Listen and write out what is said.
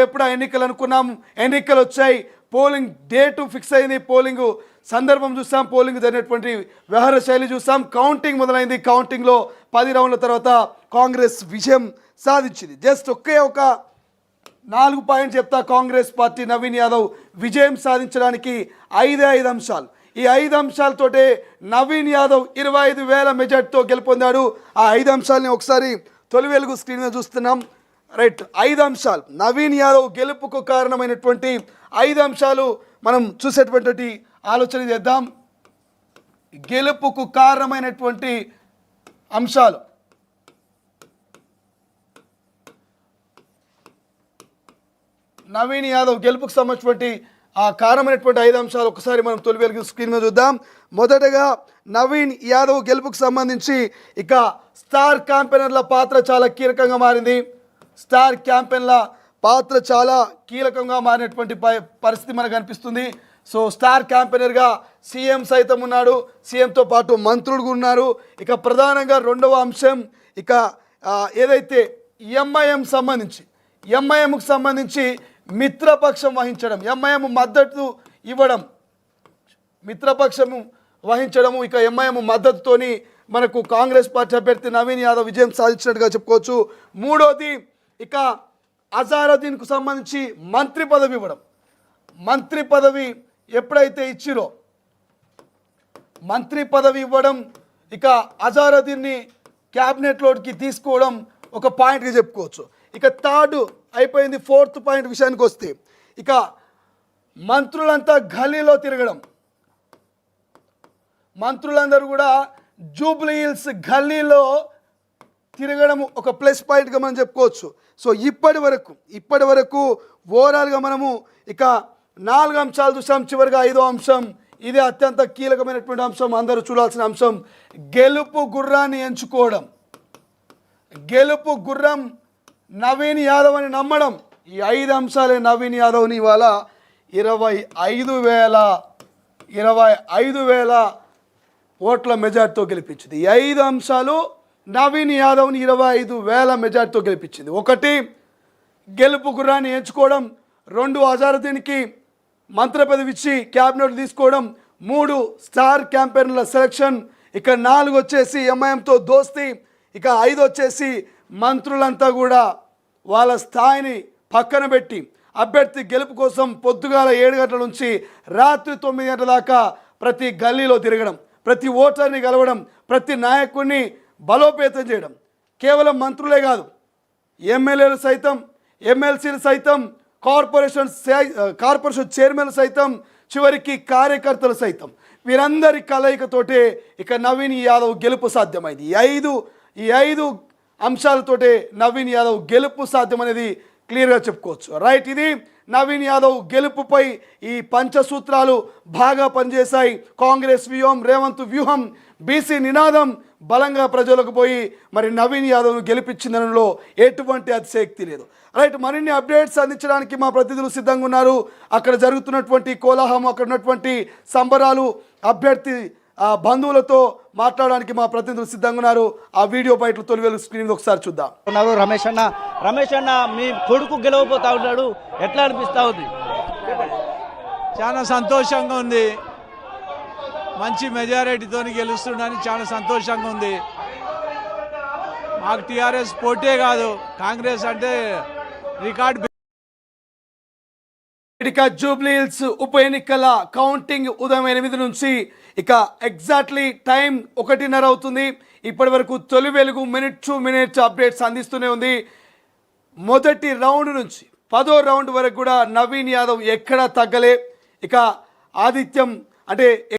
ఎప్పుడు ఎన్నికలు అనుకున్నాం, ఎన్నికలు వచ్చాయి, పోలింగ్ డేటు ఫిక్స్ అయింది, పోలింగ్ సందర్భం చూసాం, పోలింగ్ జరిగినటువంటి వ్యవహార శైలి చూసాం, కౌంటింగ్ మొదలైంది. కౌంటింగ్లో 10 రౌండ్ల తర్వాత కాంగ్రెస్ విజయం సాధించింది. జస్ట్ ఒక 4 పాయింట్ చెప్తా. కాంగ్రెస్ పార్టీ నవీన్ యాదవ్ విజయం సాధించడానికి 5 అంశాలు. ఈ 5 అంశాలతోటే నవీన్ యాదవ్ 25,000 మెజార్టీతో గెలుపొందాడు. ఆ 5 అంశాలని ఒకసారి తొలి వెలుగు స్క్రీన్ మీద చూస్తున్నాం. రైట్, 5 అంశాలు నవీన్ యాదవ్ గెలుపుకు కారణమైనటువంటి 5 అంశాలు మనం చూసేటువంటి ఆలోచన చేద్దాం. గెలుపుకు కారణమైనటువంటి అంశాలు. నవీన్ యాదవ్ గెలుపుకు సంబంధించినటువంటి ఆ కారణమైనటువంటి 5 అంశాలు ఒకసారి మనం తొలి వెలుగు స్క్రీన్ మీద చూద్దాం. మొదటగా నవీన్ యాదవ్ గెలుపుకు సంబంధించి ఇక స్టార్ క్యాంపెయినర్ల పాత్ర చాలా కీలకంగా మారింది. స్టార్ క్యాంపెయిన్ల పాత్ర చాలా కీలకంగా మారినటువంటి పరిస్థితి మనకు కనిపిస్తుంది. సో స్టార్ క్యాంపెయినర్గా సీఎం సైతం ఉన్నాడు, సీఎంతో పాటు మంత్రులు ఉన్నారు. ఇక ప్రధానంగా రెండవ అంశం ఇక ఏదైతే ఎంఐఎంకు సంబంధించి మిత్రపక్షం వహించడం, ఎంఐఎం మద్దతు ఇవ్వడం, మిత్రపక్షం వహించడము, ఇక ఎంఐఎం మద్దతుతోని మనకు కాంగ్రెస్ పార్టీ అభ్యర్థి నవీన్ యాదవ్ విజయం సాధించినట్టుగా చెప్పుకోవచ్చు. మూడోది ఇక అజారుద్దీన్కు సంబంధించి మంత్రి పదవి ఇవ్వడం. మంత్రి పదవి ఎప్పుడైతే ఇచ్చిరో మంత్రి పదవి ఇవ్వడం, ఇక అజారుద్దీన్ని క్యాబినెట్లోకి తీసుకోవడం ఒక పాయింట్గా చెప్పుకోవచ్చు. ఇక థర్డ్ అయిపోయింది. 4th పాయింట్ విషయానికి వస్తే ఇక మంత్రులంతా గల్లీలో తిరగడం, మంత్రులందరూ కూడా జూబ్లీ హిల్స్ గల్లీలో తిరగడం ఒక ప్లస్ పాయింట్గా మనం చెప్పుకోవచ్చు. సో ఇప్పటి వరకు ఓవరాల్గా మనము ఇక 4 అంశాలు చూసాం. చివరిగా 5వ అంశం, ఇది అత్యంత కీలకమైనటువంటి అంశం, అందరూ చూడాల్సిన అంశం, గెలుపు గుర్రాన్ని ఎంచుకోవడం. గెలుపు గుర్రం నవీన్ యాదవ్ అని నమ్మడం. ఈ 5 అంశాలే నవీన్ యాదవ్ని ఇవాళ 25,000 ఓట్ల మెజార్టీతో గెలిపించింది. ఈ 5 అంశాలు నవీన్ యాదవ్ని 25,000 మెజార్టీతో గెలిపించింది. 1 గెలుపు గుర్రాన్ని ఎంచుకోవడం, 2 అజారుద్దీన్కి మంత్రి పదవి ఇచ్చి క్యాబినెట్ తీసుకోవడం, 3 స్టార్ క్యాంపెయినర్ల సెలక్షన్, ఇక 4 వచ్చేసి ఎంఐఎంతో దోస్తీ, ఇక 5 వచ్చేసి మంత్రులంతా కూడా వాళ్ళ స్థాయిని పక్కన పెట్టి అభ్యర్థి గెలుపు కోసం పొద్దుగాల 7 గంటల నుంచి రాత్రి 9 గంటల దాకా ప్రతి గల్లీలో తిరగడం, ప్రతి ఓటర్ని కలవడం, ప్రతి నాయకుడిని బలోపేతం చేయడం. కేవలం మంత్రులే కాదు, ఎమ్మెల్యేలు సైతం, ఎమ్మెల్సీలు సైతం, కార్పొరేషన్ చైర్మన్లు సైతం, చివరికి కార్యకర్తలు సైతం, వీరందరి కలయికతోటే ఇక నవీన్ యాదవ్ గెలుపు సాధ్యమైంది. ఈ 5 అంశాలతోటే నవీన్ యాదవ్ గెలుపు సాధ్యమనేది క్లియర్గా చెప్పుకోవచ్చు. రైట్, ఇది నవీన్ యాదవ్ గెలుపుపై ఈ పంచసూత్రాలు బాగా పనిచేశాయి. కాంగ్రెస్ వ్యూహం, రేవంత్ వ్యూహం, బీసీ నినాదం బలంగా ప్రజలకు పోయి మరి నవీన్ యాదవ్ను గెలిపించిందనలో ఎటువంటి అతిశయోక్తి లేదు. రైట్, మరిన్ని అప్డేట్స్ అందించడానికి మా ప్రతినిధులు సిద్ధంగా ఉన్నారు. అక్కడ జరుగుతున్నటువంటి కోలాహలం, అక్కడ ఉన్నటువంటి సంబరాలు, అభ్యర్థి బంధువులతో మాట్లాడడానికి మా ప్రతినిధులు సిద్ధంగా ఉన్నారు. ఆ వీడియో బయట తొలి వెలుగు స్క్రీన్ ఒకసారి చూద్దాం. రమేష్ అన్న మీ కొడుకు గెలవబోతా ఉన్నాడు, ఎట్లా అనిపిస్తా ఉంది? చాలా సంతోషంగా ఉంది. మంచి మెజారిటీతో గెలుస్తుండని చాలా సంతోషంగా ఉంది. మాకు టీఆర్ఎస్ పోటే కాదు, కాంగ్రెస్ అంటే రికార్డ్. ఇక జూబ్లీ హిల్స్ ఉప ఎన్నికల కౌంటింగ్ ఉదయం 8 నుంచి ఇక ఎగ్జాక్ట్లీ టైం 1:30 అవుతుంది. ఇప్పటి వరకు తొలి వెలుగు మినిట్ టు మినిట్ అప్డేట్స్ అందిస్తూనే ఉంది. మొదటి రౌండ్ నుంచి 10వ రౌండ్ వరకు కూడా నవీన్ యాదవ్ ఎక్కడా తగ్గలే. ఇక ఆధిత్యం అంటే